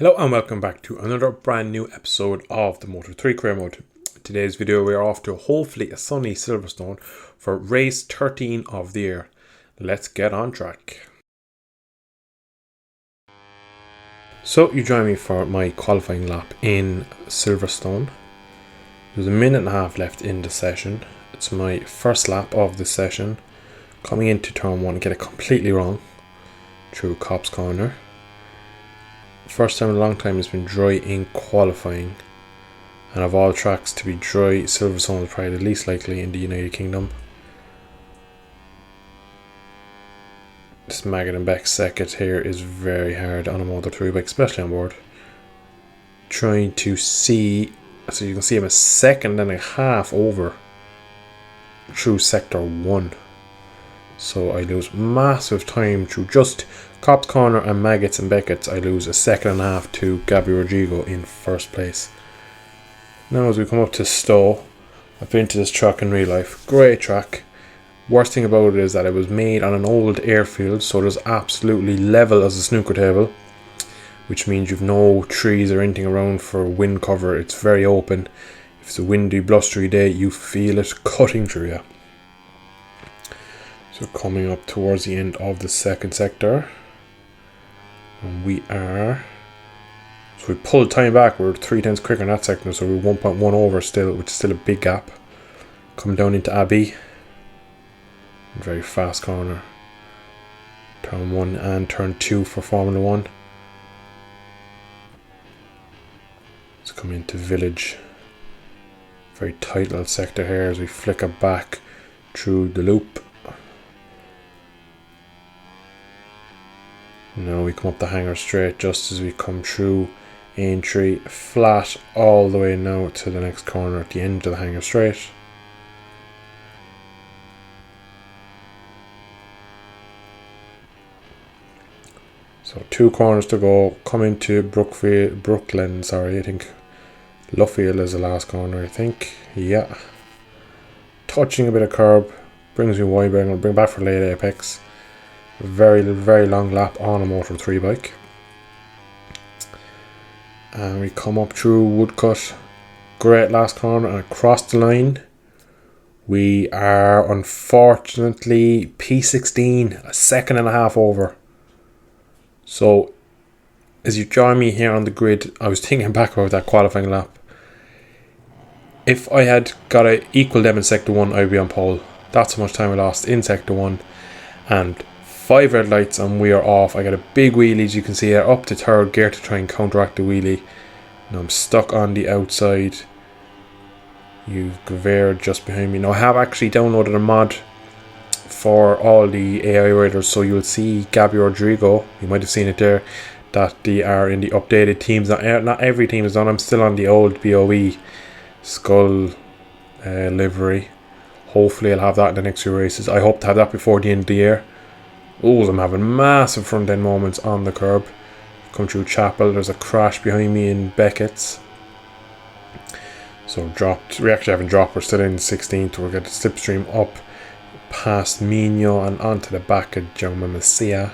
Hello and welcome back to another brand new episode of the Moto3 Career mode. In today's video we are off to hopefully a sunny Silverstone for race 13 of the year. Let's get on track. So you join me for my qualifying lap in Silverstone. There's a minute and a half left in the session. It's my first lap of the session. Coming into turn 1, get it completely wrong through Copse Corner. First time in a long time it's been dry in qualifying, and of all tracks to be dry, Silverstone is probably the least likely in the United Kingdom. This Maggot and Beck second here is very hard on a Moto3 bike, especially on board. Trying to see, so you can see I'm a second and a half over through sector 1. So I lose massive time through just Copse Corner and Maggots and Beckett's. I lose a second and a half to Gabby Rodrigo in first place. Now as we come up to Stowe, I've been to this track in real life. Great track. Worst thing about it is that it was made on an old airfield, so it is absolutely level as a snooker table, which means you've no trees or anything around for wind cover. It's very open. If it's a windy, blustery day, you feel it cutting through you. So coming up towards the end of the second sector, and we pulled time back. We're 3 tenths quicker in that sector, so we're 1.1 over still, which is still a big gap. Coming down into Abbey, very fast corner. Turn 1 and turn 2 for Formula 1. Let's come into Village. Very tight little sector here as we flicker back through the loop. Now we come up the hanger straight just as we come through Aintree, flat all the way now to the next corner at the end of the hanger straight. So 2 corners to go. Come into Brooklyn, I think Luffield is the last corner, I think. Yeah. Touching a bit of curb, brings me wide, but I'll bring back for late apex. Very long lap on a Moto3 bike, and we come up through Woodcut. Great last corner and across the line. We are unfortunately P16, a second and a half over. So as you join me here on the grid, I was thinking back about that qualifying lap. If I had got to equal them in sector 1, I'd be on pole. That's how much time I lost in sector 1, and 5 red lights and we are off. I got a big wheelie, as you can see here, up to third gear to try and counteract the wheelie. Now I'm stuck on the outside. You've Gavered just behind me. Now I have actually downloaded a mod for all the AI riders, so you'll see Gabby Rodrigo, you might have seen it there, that they are in the updated teams. Not every team is on. I'm still on the old POV Skull livery. Hopefully I'll have that in the next few races. I hope to have that before the end of the year. Oh, I'm having massive front end moments on the curb. Come through Chapel, there's a crash behind me in Beckett's. So dropped, we actually haven't dropped, we're still in 16th. We'll get the slipstream up past Mino and onto the back of Jaume Messia.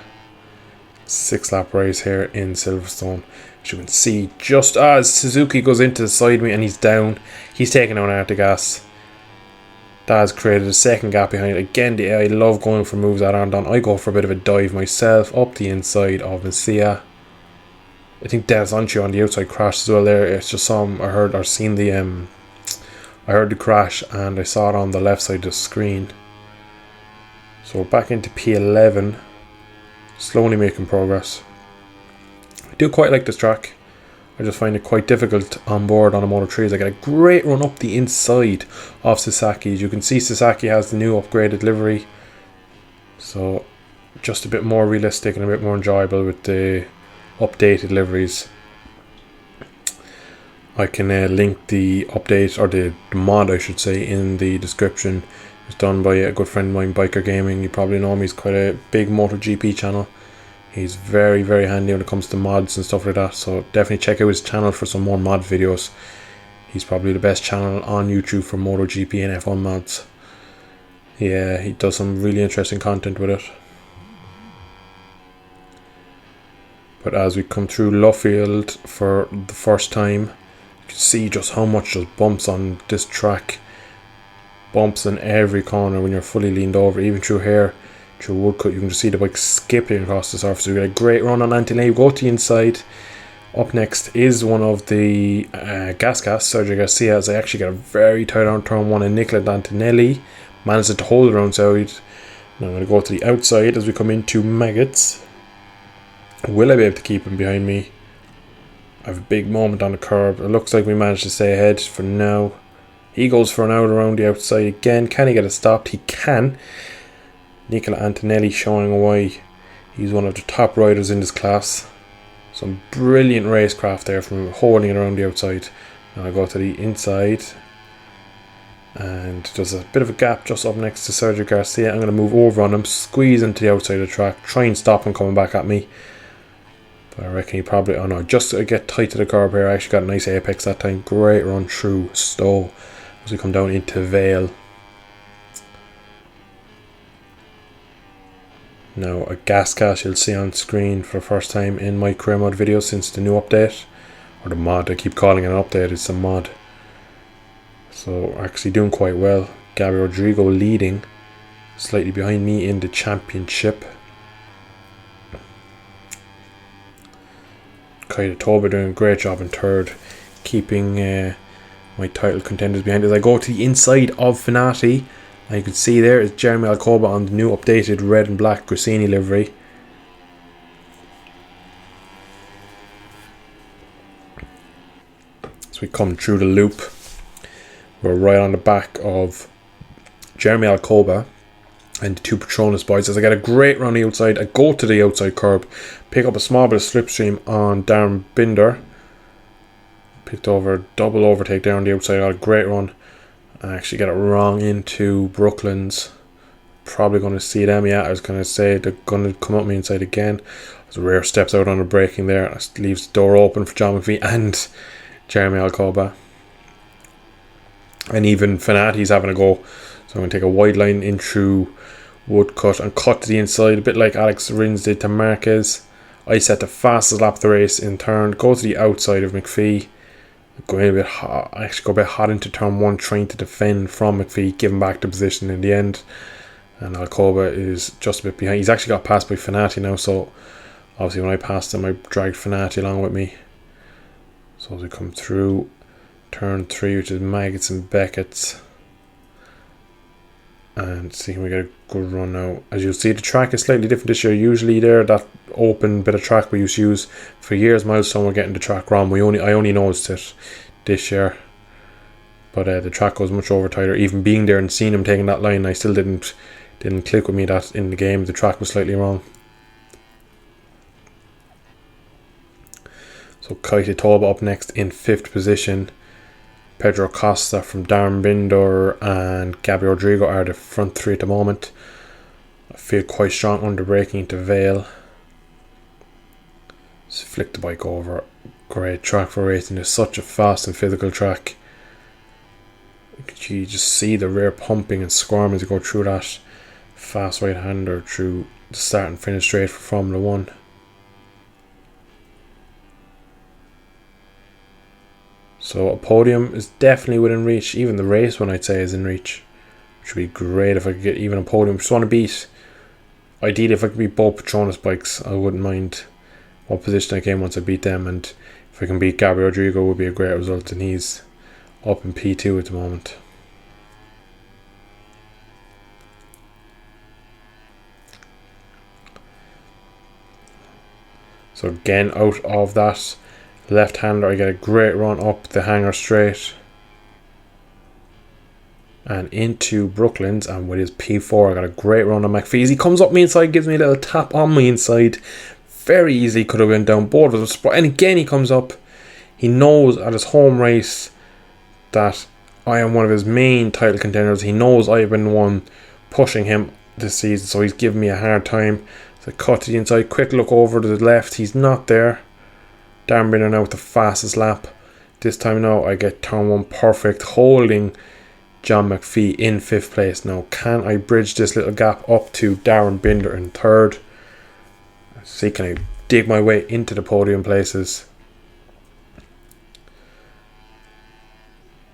6 lap race here in Silverstone. As you can see, just as Suzuki goes into the side me and he's down, he's taking on out the gas. That has created a second gap behind it. Again, I love going for moves that aren't done. I go for a bit of a dive myself up the inside of Messia. I think Dennis Ancio on the outside crashed as well there. It's just I heard the crash and I saw it on the left side of the screen. So we're back into P11. Slowly making progress. I do quite like this track. I just find it quite difficult on board on a Moto3. I get a great run up the inside of Sasaki. As you can see, Sasaki has the new upgraded livery, so just a bit more realistic and a bit more enjoyable with the updated liveries. I can link the update, or the mod I should say, in the description. It's done by a good friend of mine, Biker Gaming. You probably know him. He's quite a big MotoGP channel. He's very handy when it comes to mods and stuff like that, so definitely check out his channel for some more mod videos. He's probably the best channel on YouTube for MotoGP and F1 mods. Yeah, he does some really interesting content with it. But as we come through Luffield for the first time, you can see just how much just bumps on this track. Bumps in every corner when you're fully leaned over, even through here, through Woodcut. You can just see the bike skipping across the surface. We got a great run on Antonelli. Go to the inside. Up next is one of the gas, Sergio Garcia, as I actually got a very tight on turn one, and Nicola Antonelli managed to hold it around side. Now I'm going to go to the outside as we come into Maggots. Will I be able to keep him behind me? I have a big moment on the curb. It looks like we managed to stay ahead for now. He goes for an out around the outside again. Can he get it stopped? He can. Nicola Antonelli showing why he's one of the top riders in this class. Some brilliant racecraft there from holding it around the outside. Now I go to the inside. And there's a bit of a gap just up next to Sergio Garcia. I'm going to move over on him, squeeze into the outside of the track, try and stop him coming back at me. But I reckon he probably, oh no, just to get tight to the curb here. I actually got a nice apex that time. Great run through Stowe as we come down into Vale. Now a gas cast you'll see on screen for the first time in my career mode video since the new update. Or the mod, I keep calling it an update, it's a mod. So actually doing quite well. Gabby Rodrigo leading, slightly behind me in the championship. Kaita Toba doing a great job in third, keeping my title contenders behind. As I go to the inside of Finati, and you can see there is Jeremy Alcoba on the new updated red and black Grassini livery. As we come through the loop, we're right on the back of Jeremy Alcoba and the two Patronus boys. As I get a great run on the outside, I go to the outside curb, pick up a small bit of slipstream on Darren Binder. Picked over a double overtake there on the outside. Got a great run. I actually get it wrong into Brooklyn's. Probably going to see them. Yeah, I was going to say they're going to come up me inside again. As a rare steps out on the braking there. It leaves the door open for John McPhee and Jeremy Alcoba. And even Finati's having a go. So I'm going to take a wide line in through Woodcut and cut to the inside, a bit like Alex Rins did to Marquez. I set the fastest lap of the race in turn, go to the outside of McPhee, go in a bit hot, I actually go a bit hot into turn one, trying to defend from McPhee, give him back the position in the end. And Alcoba is just a bit behind. He's actually got passed by Finati now, so obviously when I passed him I dragged Finati along with me. So as we come through turn 3, which is Maggots and Beckett's, and see can we get a good run now. As you'll see, the track is slightly different this year. Usually there, that open bit of track we used to use for years, Milestone were getting the track wrong. I only noticed it this year, but the track goes much over tighter. Even being there and seeing him taking that line, I still didn't click with me that in the game the track was slightly wrong. So Kaita Toba up next in 5th position. Pedro Costa from Darren Binder and Gabby Rodrigo are the front 3 at the moment. I feel quite strong under braking to Vale. Just flick the bike over. Great track for racing. It's such a fast and physical track. You just see the rear pumping and squirming as you go through that fast right hander through the start and finish straight for Formula 1. So a podium is definitely within reach. Even the race one I'd say is in reach. Which would be great if I could get even a podium. Just want to beat, ideally if I could beat both Patronus bikes, I wouldn't mind what position I came once I beat them. And if I can beat Gabby Rodrigo, would be a great result. And he's up in P2 at the moment. So again, out of that left-hander, I get a great run up the hanger straight and into Brooklands, and with his P4 I got a great run on McPhee. He comes up me inside, gives me a little tap on me inside. Very easily could have went down board of us, and again he comes up. He knows at his home race that I am one of his main title contenders. He knows I've been the one pushing him this season, so he's giving me a hard time. So I cut to the inside, quick look over to the left, he's not there. Darren Binder now with the fastest lap. This time now I get turn 1 perfect, holding John McPhee in 5th place. Now can I bridge this little gap up to Darren Binder in 3rd? See, can I dig my way into the podium places.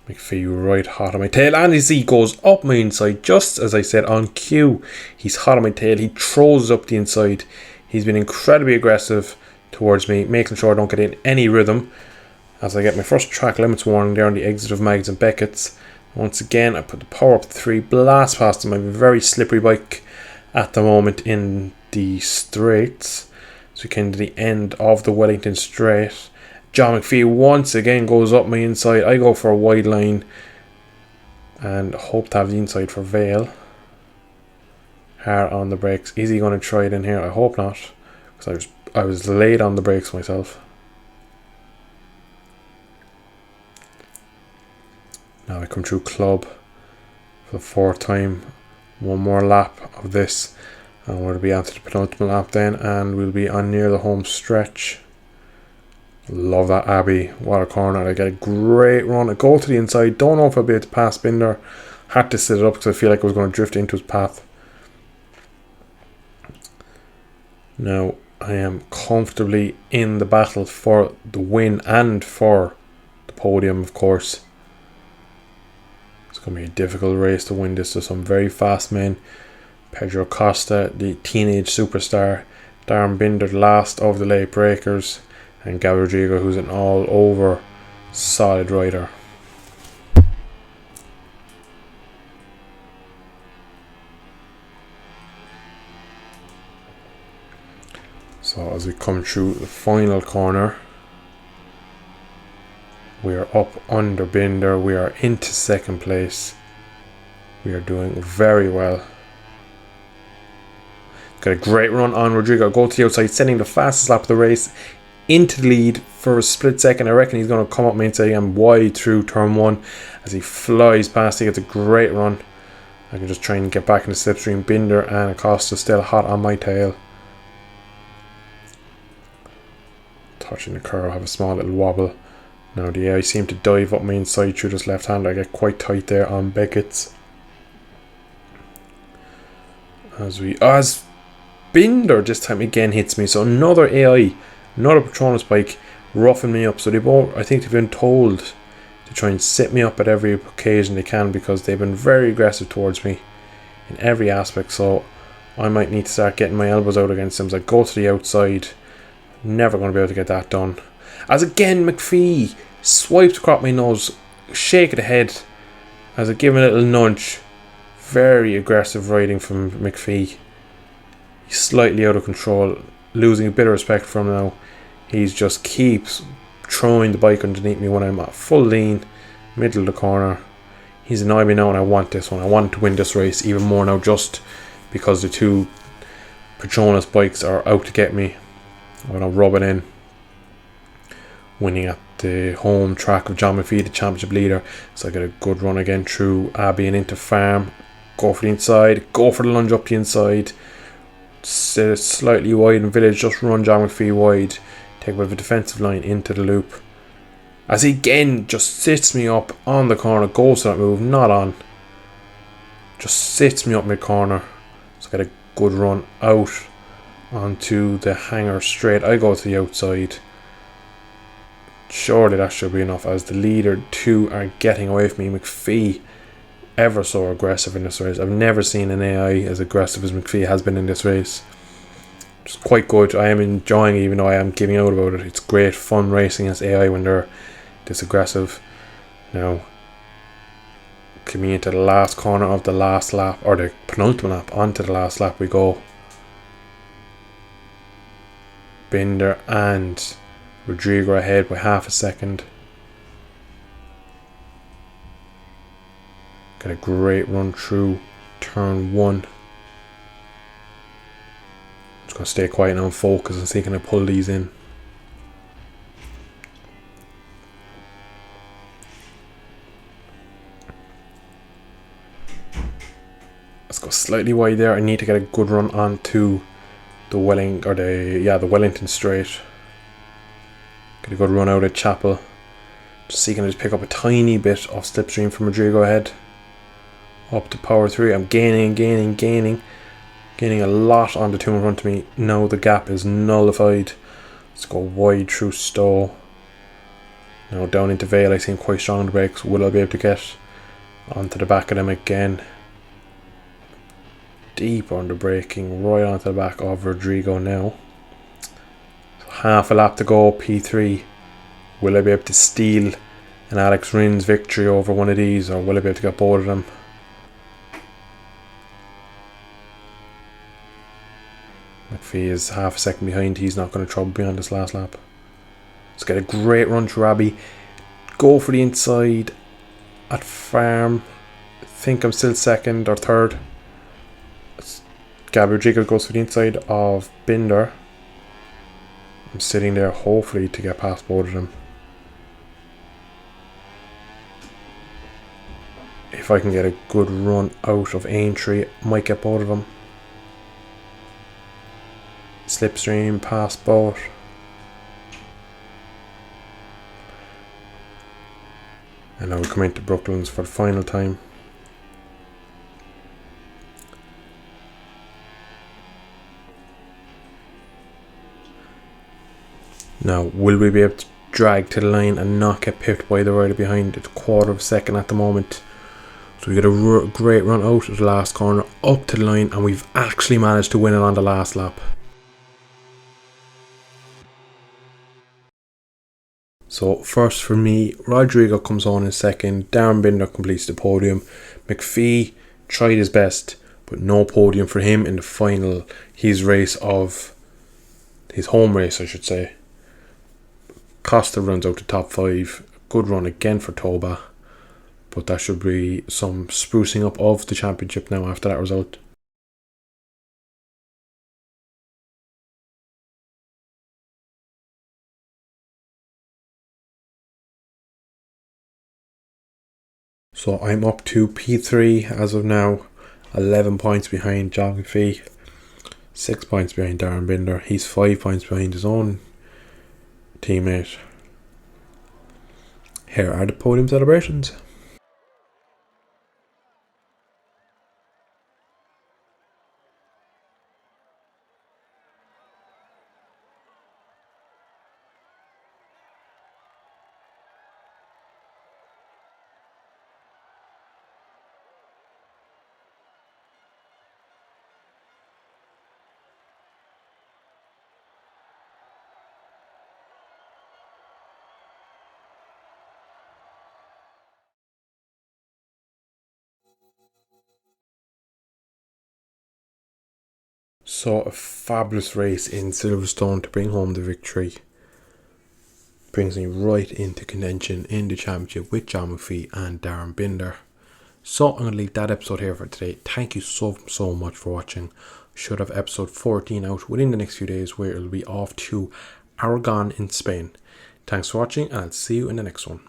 McPhee right hot on my tail, and as he goes up my inside, just as I said, on cue. He's hot on my tail. He throws up the inside. He's been incredibly aggressive towards me, making sure I don't get in any rhythm as I get my first track limits warning there on the exit of Mags and Beckett's. Once again, I put the power up to 3, blast past him. I have a very slippery bike at the moment in the straights. So we came to the end of the Wellington straight. John McPhee once again goes up my inside. I go for a wide line and hope to have the inside for Vale. Hard on the brakes. Is he going to try it in here? I hope not, because I was late on the brakes myself. Now I come through club for the 4th time. One more lap of this and we'll be on to the penultimate lap then, and we'll be on near the home stretch. Love that Abbey. What a corner. I get a great run. I go to the inside. Don't know if I'll be able to pass Binder. Had to set it up because I feel like I was going to drift into his path. Now I am comfortably in the battle for the win and for the podium, of course. It's going to be a difficult race to win this. There's some very fast men. Pedro Costa, the teenage superstar. Darren Binder, last of the late breakers. And Gabby Rodrigo, who's an all-over solid rider. So as we come through the final corner, we are up under Binder. We are into 2nd place. We are doing very well. Got a great run on Rodrigo. Go to the outside, setting the fastest lap of the race. Into the lead for a split second. I reckon he's going to come up my inside and wide through turn 1 as he flies past. He gets a great run. I can just try and get back in the slipstream. Binder and Acosta still hot on my tail. Touching the curve, have a small little wobble. Now the AI seem to dive up my inside through this left hand. I get quite tight there on Beckett's. As Binder this time again hits me. So another AI, another Patronus bike roughing me up. So they both, I think they've been told to try and set me up at every occasion they can, because they've been very aggressive towards me in every aspect. So I might need to start getting my elbows out against them as I go to the outside. Never going to be able to get that done. As again McPhee swipes across my nose, shake of the head as I give him a little nudge. Very aggressive riding from McPhee. He's slightly out of control, losing a bit of respect for him now. He just keeps throwing the bike underneath me when I'm at full lean, middle of the corner. He's annoyed me now, and I want this one. I want to win this race even more now, just because the two Patronus bikes are out to get me. I'm going to rub it in. Winning at the home track of John McPhee, the championship leader. So I get a good run again through Abbey and into Farm. Go for the inside. Go for the lunge up the inside. Set it slightly wide in Village. Just run John McPhee wide. Take a bit of a defensive line into the loop. As he again just sits me up on the corner. Goes to that move. Not on. Just sits me up mid-corner. So I get a good run out onto the hanger straight. I go to the outside. Surely that should be enough, as the leader two are getting away from me. McPhee, ever so aggressive in this race. I've never seen an AI as aggressive as McPhee has been in this race. It's quite good. I am enjoying it, even though I am giving out about it. It's great fun racing as AI when they're this aggressive. Now, coming into the last corner of the last lap, or the penultimate lap, onto the last lap we go. Binder and Rodrigo ahead by half a second. Got a great run through turn 1. Just going to stay quiet now and focus and see can I pull these in. Let's go slightly wide there. I need to get a good run onto the Wellington straight. Get a good run out at Chapel. Just see can I just pick up a tiny bit of slipstream from Rodrigo ahead. Up to power 3. I'm gaining a lot on the two in front of me. Now the gap is nullified. Let's go wide through Stowe. Now down into Vale, I seem quite strong on the brakes. Will I be able to get onto the back of them again? Deep on the braking, right onto the back of Rodrigo now. So half a lap to go, P3. Will I be able to steal an Alex Rins victory over one of these, or will I be able to get both of them? McPhee is half a second behind. He's not going to trouble me on this last lap. Let's get a great run through Abbey. Go for the inside at Farm. I think I'm still second or third. Gabby Rodriguez goes for the inside of Binder. I'm sitting there hopefully to get past both of them. If I can get a good run out of Aintree, might get both of them. Slipstream past both. And now we come into Brooklands for the final time. Now, will we be able to drag to the line and not get pipped by the rider behind? It's a quarter of a second at the moment. So we get a great run out of the last corner, up to the line, and we've actually managed to win it on the last lap. So first for me, Rodrigo comes on in second, Darren Binder completes the podium. McPhee tried his best, but no podium for him in the final, his home race I should say. Costa runs out to top 5, good run again for Toba, but that should be some sprucing up of the championship now after that result. So I'm up to P3 as of now, 11 points behind John McPhee, 6 points behind Darren Binder. He's 5 points behind his own teammate. Here are the podium celebrations. So a fabulous race in Silverstone to bring home the victory. Brings me right into contention in the championship with John McPhee and Darren Binder. So I'm going to leave that episode here for today. Thank you so much for watching. Should have episode 14 out within the next few days, where it'll be off to Aragon in Spain. Thanks for watching, and I'll see you in the next one.